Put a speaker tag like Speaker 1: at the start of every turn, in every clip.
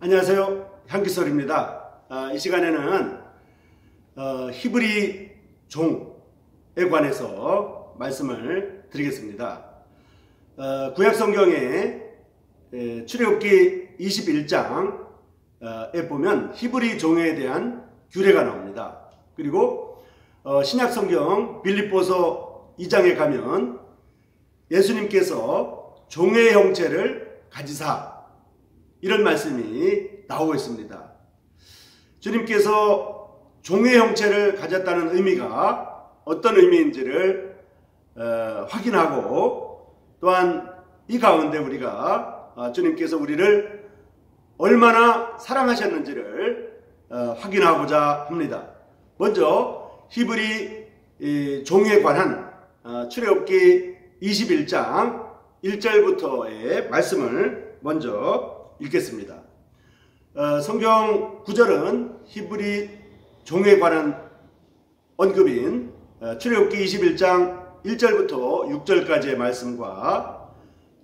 Speaker 1: 안녕하세요. 향기설입니다. 이 시간에는 히브리 종에 관해서 말씀을 드리겠습니다. 구약성경에 출애굽기 21장에 보면 히브리 종에 대한 규례가 나옵니다. 그리고 신약성경 빌립보서 2장에 가면 예수님께서 종의 형체를 가지사 이런 말씀이 나오고 있습니다. 주님께서 종의 형체를 가졌다는 의미가 어떤 의미인지를 확인하고, 또한 이 가운데 우리가 주님께서 우리를 얼마나 사랑하셨는지를 확인하고자 합니다. 먼저 히브리 종에 관한 출애굽기 21장 1절부터의 말씀을 먼저 읽겠습니다. 성경 구절은 히브리 종에 관한 언급인 출애굽기 21장 1절부터 6절까지의 말씀과,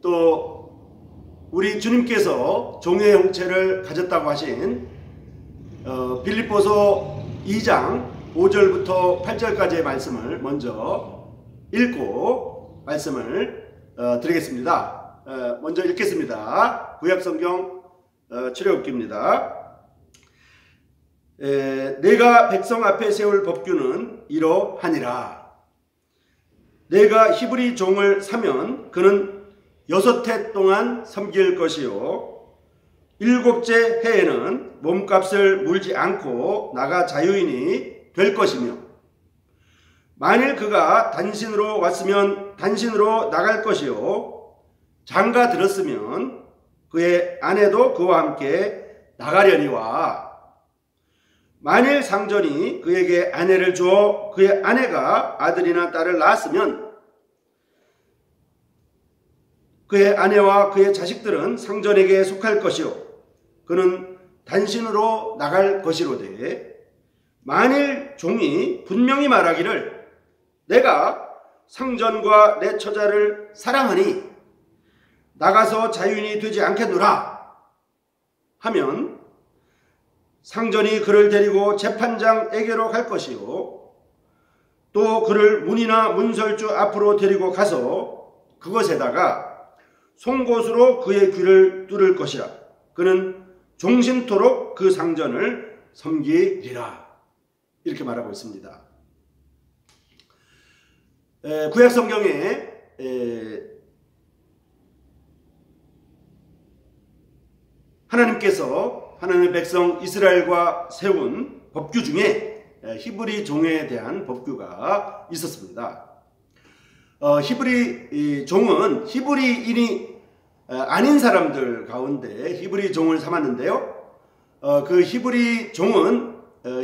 Speaker 1: 또 우리 주님께서 종의 형체를 가졌다고 하신 빌립보서 2장 5절부터 8절까지의 말씀을 먼저 읽고 말씀을 드리겠습니다. 먼저 읽겠습니다. 구약성경 출애굽기입니다. 내가 백성 앞에 세울 법규는 이러하니라. 내가 히브리 종을 사면 그는 6해 동안 섬길 것이요, 7째 해에는 몸값을 물지 않고 나가 자유인이 될 것이며, 만일 그가 단신으로 왔으면 단신으로 나갈 것이요, 장가 들었으면 그의 아내도 그와 함께 나가려니와, 만일 상전이 그에게 아내를 주어 그의 아내가 아들이나 딸을 낳았으면 그의 아내와 그의 자식들은 상전에게 속할 것이요, 그는 단신으로 나갈 것이로되, 만일 종이 분명히 말하기를 내가 상전과 내 처자를 사랑하니 나가서 자유인이 되지 않겠노라 하면, 상전이 그를 데리고 재판장에게로 갈 것이요, 또 그를 문이나 문설주 앞으로 데리고 가서 그것에다가 송곳으로 그의 귀를 뚫을 것이라. 그는 종신토록 그 상전을 섬기리라. 이렇게 말하고 있습니다. 구약성경에 하나님께서 하나님의 백성 이스라엘과 세운 법규 중에 히브리 종에 대한 법규가 있었습니다. 히브리 종은 히브리인이 아닌 사람들 가운데 히브리 종을 삼았는데요, 그 히브리 종은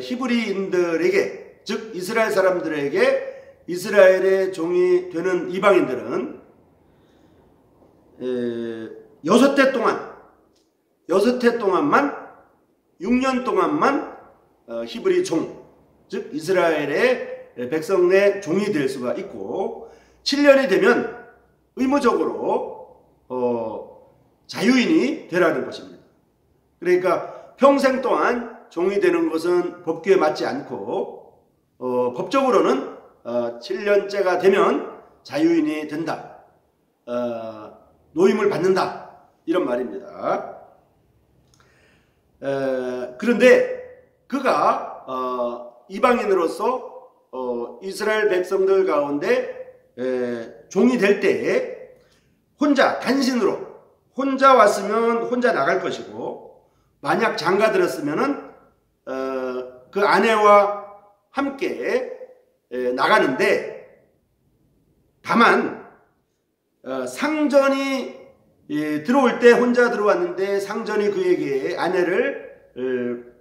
Speaker 1: 히브리인들에게, 즉 이스라엘 사람들에게 이스라엘의 종이 되는 이방인들은 6해 동안만 6년 동안만 히브리 종, 즉 이스라엘의 백성의 종이 될 수가 있고, 7년이 되면 의무적으로 자유인이 되라는 것입니다. 그러니까 평생 동안 종이 되는 것은 법규에 맞지 않고 법적으로는 7년째가 되면 자유인이 된다, 노임을 받는다, 이런 말입니다. 그런데 그가 이방인으로서 이스라엘 백성들 가운데 종이 될 때에 혼자 단신으로 혼자 왔으면 혼자 나갈 것이고, 만약 장가 들었으면은 그 아내와 함께 나가는데, 다만 상전이 들어올 때 혼자 들어왔는데 상전이 그에게 아내를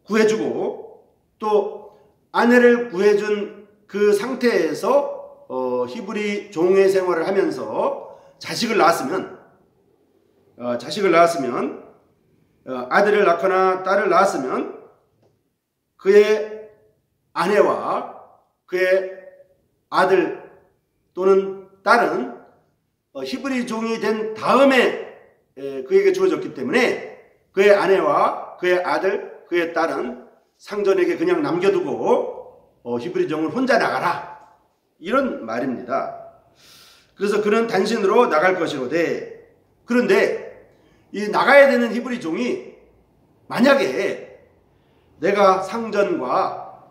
Speaker 1: 구해주고, 또 아내를 구해준 그 상태에서 히브리 종의 생활을 하면서 자식을 낳았으면 아들을 낳거나 딸을 낳았으면 그의 아내와 그의 아들 또는 딸은 히브리 종이 된 다음에 그에게 주어졌기 때문에 그의 아내와 그의 아들, 그의 딸은 상전에게 그냥 남겨두고 히브리 종은 혼자 나가라. 이런 말입니다. 그래서 그는 단신으로 나갈 것이로되, 그런데 이 나가야 되는 히브리 종이 만약에 내가 상전과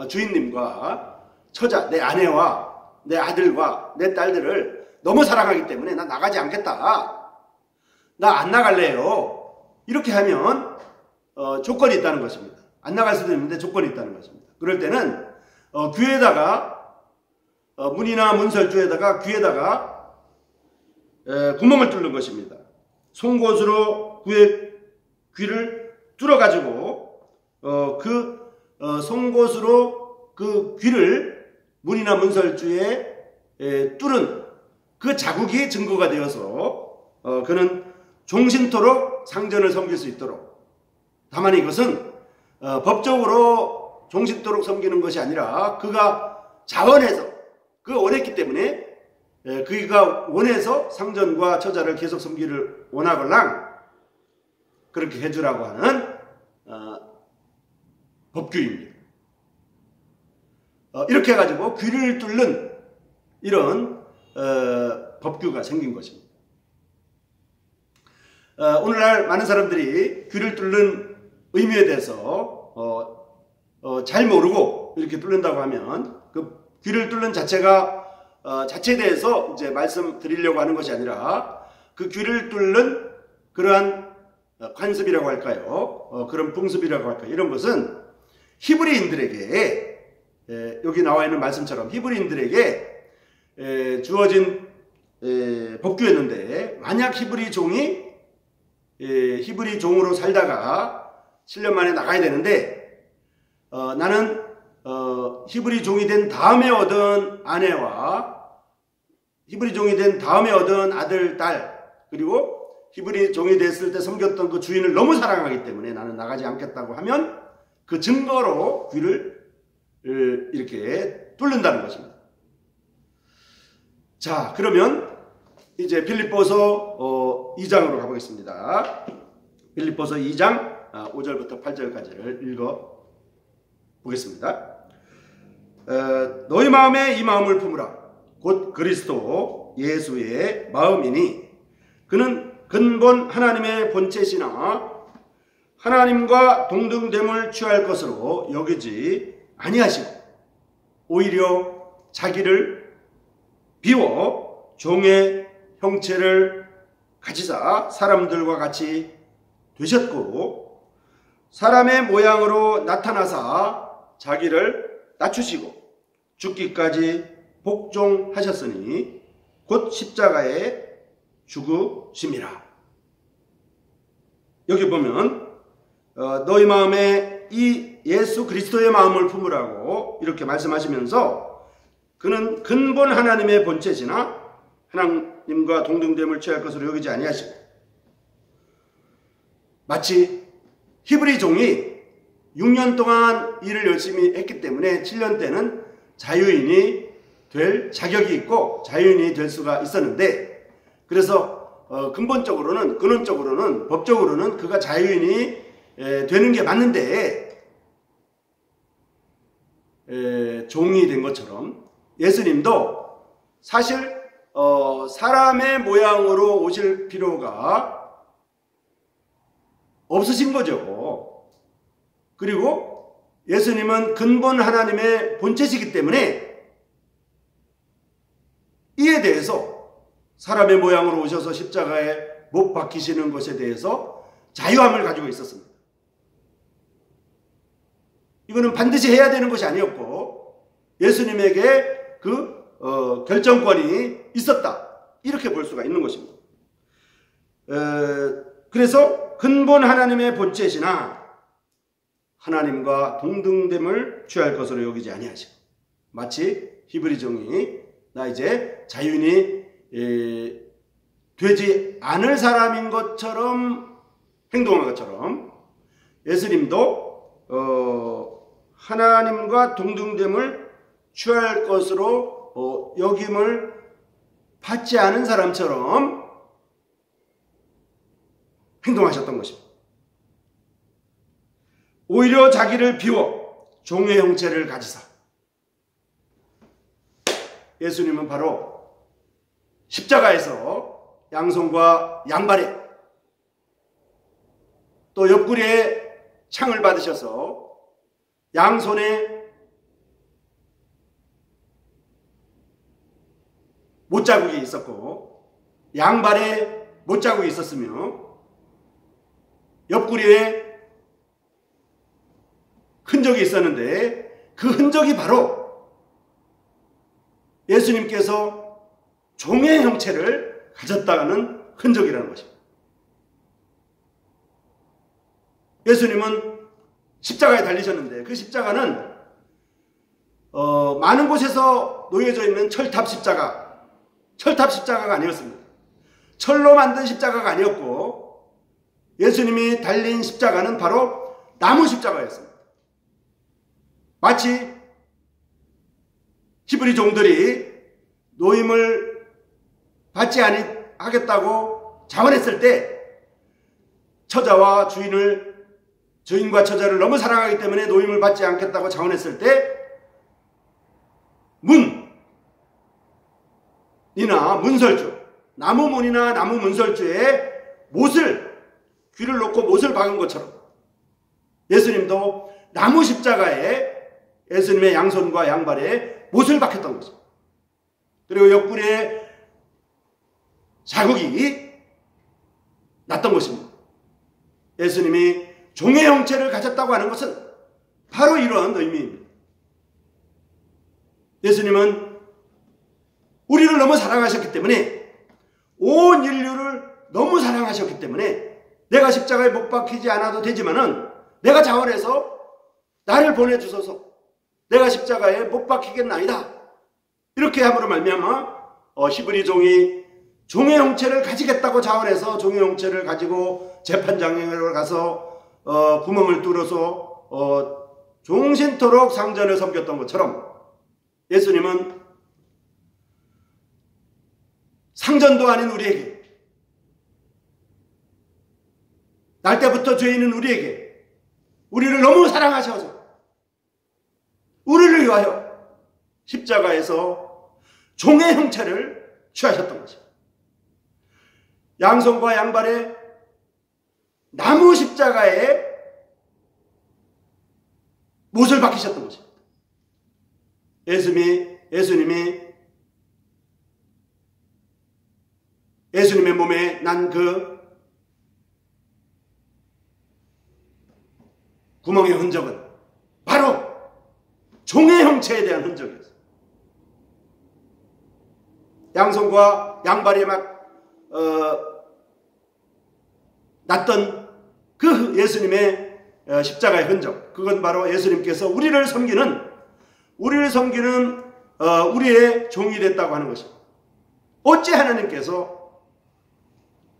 Speaker 1: 주인님과 처자, 내 아내와 내 아들과 내 딸들을 너무 사랑하기 때문에 나 나가지 않겠다, 나 안 나갈래요, 이렇게 하면 조건이 있다는 것입니다. 안 나갈 수도 있는데 조건이 있다는 것입니다. 그럴 때는 귀에다가 문이나 문설주에다가 귀에다가 구멍을 뚫는 것입니다. 송곳으로 그의 귀를 뚫어가지고 송곳으로 그 귀를 문이나 문설주에 뚫은 그 자국이 증거가 되어서 그는 종신토록 상전을 섬길 수 있도록, 다만 이것은 법적으로 종신토록 섬기는 것이 아니라 그가 자원해서, 그가 원했기 때문에, 그가 원해서 상전과 처자를 계속 섬기를 원하걸랑 그렇게 해주라고 하는 법규입니다. 이렇게 해가지고 귀를 뚫는 이런 법규가 생긴 것입니다. 오늘날 많은 사람들이 귀를 뚫는 의미에 대해서 잘 모르고 이렇게 뚫는다고 하면, 그 귀를 뚫는 자체가 자체에 대해서 이제 말씀드리려고 하는 것이 아니라, 그 귀를 뚫는 그러한 관습이라고 할까요? 그런 풍습이라고 할까요? 이런 것은 히브리인들에게, 여기 나와 있는 말씀처럼 히브리인들에게 주어진 법규였는데, 만약 히브리 종이 히브리 종으로 살다가 7년 만에 나가야 되는데, 나는 히브리 종이 된 다음에 얻은 아내와 히브리 종이 된 다음에 얻은 아들, 딸, 그리고 히브리 종이 됐을 때 섬겼던 그 주인을 너무 사랑하기 때문에 나는 나가지 않겠다고 하면, 그 증거로 귀를 이렇게 뚫는다는 것입니다. 자, 그러면 이제 빌립보서 2장으로 가보겠습니다. 빌립보서 2장 5절부터 8절까지를 읽어 보겠습니다. 너희 마음에 이 마음을 품으라. 곧 그리스도 예수의 마음이니, 그는 근본 하나님의 본체시나 하나님과 동등됨을 취할 것으로 여기지 아니하시고, 오히려 자기를 비워 종의 형체를 가지사 사람들과 같이 되셨고, 사람의 모양으로 나타나사 자기를 낮추시고 죽기까지 복종하셨으니 곧 십자가에 죽으심이라. 여기 보면 너희 마음에 이 예수 그리스도의 마음을 품으라고 이렇게 말씀하시면서, 그는 근본 하나님의 본체시나 하나님과 동등됨을 취할 것으로 여기지 아니하시고, 마치 히브리 종이 6년 동안 일을 열심히 했기 때문에 7년 때는 자유인이 될 자격이 있고 자유인이 될 수가 있었는데, 그래서 근원적으로는 법적으로는 그가 자유인이 되는 게 맞는데, 종이 된 것처럼 예수님도 사실 사람의 모양으로 오실 필요가 없으신 거죠. 그리고 예수님은 근본 하나님의 본체시기 때문에 이에 대해서 사람의 모양으로 오셔서 십자가에 못 박히시는 것에 대해서 자유함을 가지고 있었습니다. 이거는 반드시 해야 되는 것이 아니었고 예수님에게 그 결정권이 있었다, 이렇게 볼 수가 있는 것입니다. 그래서 근본 하나님의 본체시나 하나님과 동등됨을 취할 것으로 여기지 아니하시고, 마치 히브리 종이 나 이제 자유인이 되지 않을 사람인 것처럼 행동한 것처럼, 예수님도 하나님과 동등됨을 취할 것으로 여김을 받지 않은 사람처럼 행동하셨던 것입니다. 오히려 자기를 비워 종의 형체를 가지사. 예수님은 바로 십자가에서 양손과 양발에 또 옆구리에 창을 받으셔서 양손에 못자국이 있었고 양발에 못자국이 있었으며 옆구리에 흔적이 있었는데 그 흔적이 바로 예수님께서 종의 형체를 가졌다는 흔적이라는 것입니다. 예수님은 십자가에 달리셨는데 그 십자가는 많은 곳에서 놓여져 있는 철탑 십자가가 아니었습니다. 철로 만든 십자가가 아니었고 예수님이 달린 십자가는 바로 나무 십자가였습니다. 마치 히브리 종들이 노임을 받지 아니하겠다고 자원했을 때 주인과 처자를 너무 사랑하기 때문에 노임을 받지 않겠다고 자원했을 때 문이나 문설주, 나무문이나 나무 문설주에 귀를 놓고 못을 박은 것처럼 예수님도 나무 십자가에 예수님의 양손과 양발에 못을 박혔던 것입니다. 그리고 옆구리에 자국이 났던 것입니다. 예수님이 종의 형체를 가졌다고 하는 것은 바로 이러한 의미입니다. 예수님은 우리를 너무 사랑하셨기 때문에 온 인류를 너무 사랑하셨기 때문에 내가 십자가에 못 박히지 않아도 되지만은 내가 자원해서 나를 보내주소서 내가 십자가에 못 박히겠나이다. 이렇게 함으로 말미암아 히브리 종이 종의 형체를 가지겠다고 자원해서 종의 형체를 가지고 재판장에 가서 구멍을 뚫어서 종신토록 상전을 섬겼던 것처럼 예수님은 상전도 아닌 우리에게 날 때부터 죄인은 우리에게 우리를 너무 사랑하셔서 우리를 위하여 십자가에서 종의 형체를 취하셨던 것입니다. 양손과 양발에 나무 십자가에 못을 박히셨던 것입니다. 예수님의 몸에 난 그 구멍의 흔적은 바로 종의 형체에 대한 흔적이었어요. 양손과 양발에 났던 그 예수님의 십자가의 흔적, 그건 바로 예수님께서 우리를 섬기는 우리의 종이 됐다고 하는 것입니다. 어찌 하나님께서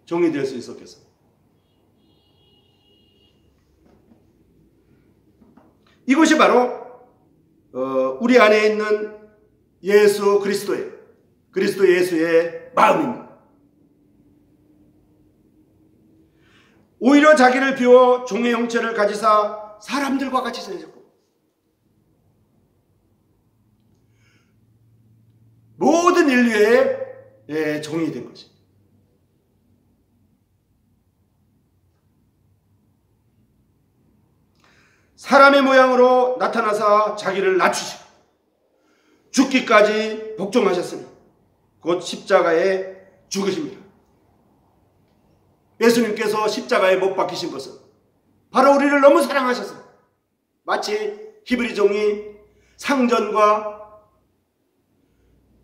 Speaker 1: 종이 될 수 있었겠어요? 이것이 바로 우리 안에 있는 그리스도 예수의 마음입니다. 오히려 자기를 비워 종의 형체를 가지사 사람들과 같이 지내셨고 모든 인류의 종이 된 것입니다. 사람의 모양으로 나타나사 자기를 낮추시고 죽기까지 복종하셨으니 곧 십자가에 죽으십니다. 예수님께서 십자가에 못 박히신 것은 바로 우리를 너무 사랑하셔서 마치 히브리 종이 상전과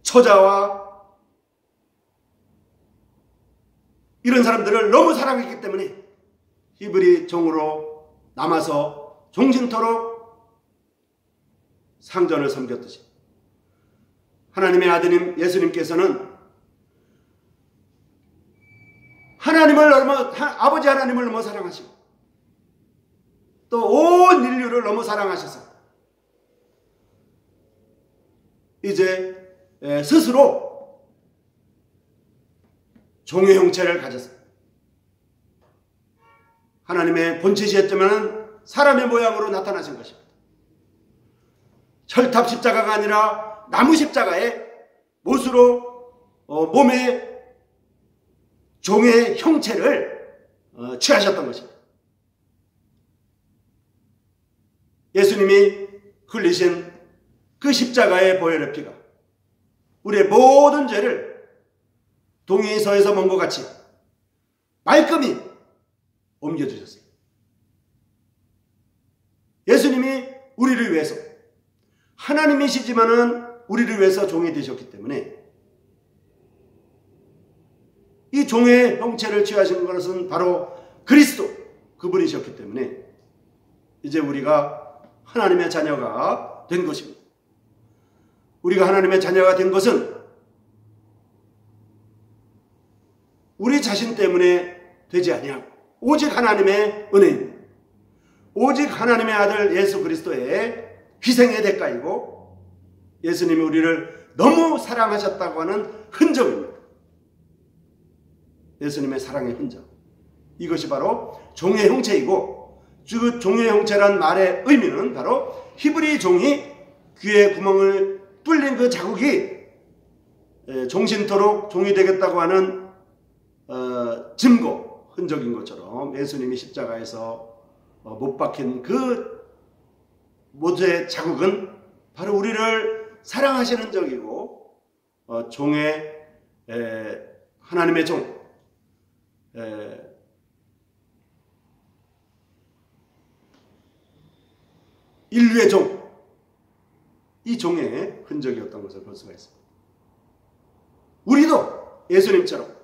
Speaker 1: 처자와 이런 사람들을 너무 사랑했기 때문에 히브리 종으로 남아서 종신토록 상전을 섬겼듯이 하나님의 아드님 예수님께서는 아버지 하나님을 너무 사랑하시고 또 온 인류를 너무 사랑하셔서 이제 스스로 종의 형체를 가졌어요. 하나님의 본체시였지만 사람의 모양으로 나타나신 것입니다. 철탑 십자가가 아니라 나무 십자가의 못으로 몸의 종의 형체를 취하셨던 것입니다. 예수님이 흘리신 그 십자가의 보혈의 피가 우리의 모든 죄를 동이서에서 먼 것 같이 말끔히 옮겨주셨어요. 예수님이 우리를 위해서 하나님이시지만은 우리를 위해서 종이 되셨기 때문에 이 종의 형체를 취하신 것은 바로 그리스도 그분이셨기 때문에 이제 우리가 하나님의 자녀가 된 것입니다. 우리가 하나님의 자녀가 된 것은 우리 자신 때문에 되지 아니하고 오직 하나님의 은혜입니다. 오직 하나님의 아들 예수 그리스도의 희생의 대가이고 예수님이 우리를 너무 사랑하셨다고 하는 흔적입니다. 예수님의 사랑의 흔적. 이것이 바로 종의 형체이고 그 종의 형체란 말의 의미는 바로 히브리 종이 귀에 구멍을 뚫린 그 자국이 종신토록 종이 되겠다고 하는 증거, 흔적인 것처럼 예수님이 십자가에서 못 박힌 그 못의 자국은 바로 우리를 사랑하시는 적이고 종의 하나님의 종 인류의 종 이 종의 흔적이었던 것을 볼 수가 있습니다. 우리도 예수님처럼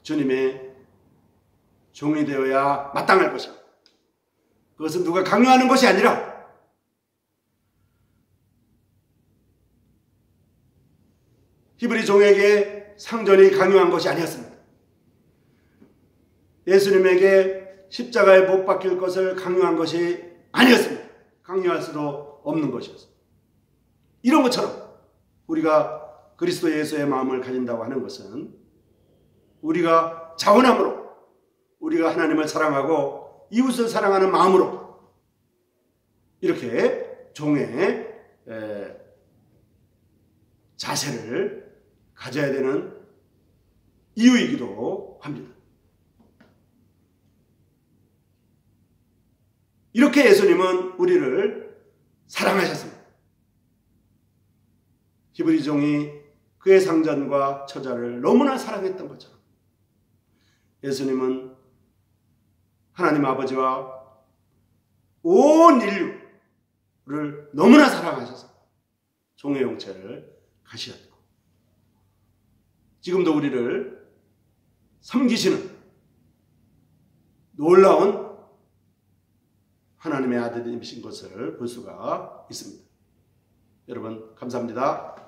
Speaker 1: 주님의 종이 되어야 마땅할 것이고 그것은 누가 강요하는 것이 아니라 히브리 종에게 상전이 강요한 것이 아니었습니다. 예수님에게 십자가에 못 박힐 것을 강요한 것이 아니었습니다. 강요할 수도 없는 것이었습니다. 이런 것처럼 우리가 그리스도 예수의 마음을 가진다고 하는 것은 우리가 자원함으로 우리가 하나님을 사랑하고 이웃을 사랑하는 마음으로 이렇게 종의 자세를 가져야 되는 이유이기도 합니다. 이렇게 예수님은 우리를 사랑하셨습니다. 히브리 종이 그의 상전과 처자를 너무나 사랑했던 것처럼 예수님은 하나님 아버지와 온 인류를 너무나 사랑하셔서 종의 형체를 가시었고 지금도 우리를 섬기시는 놀라운 하나님의 아들이신 것을 볼 수가 있습니다. 여러분 감사합니다.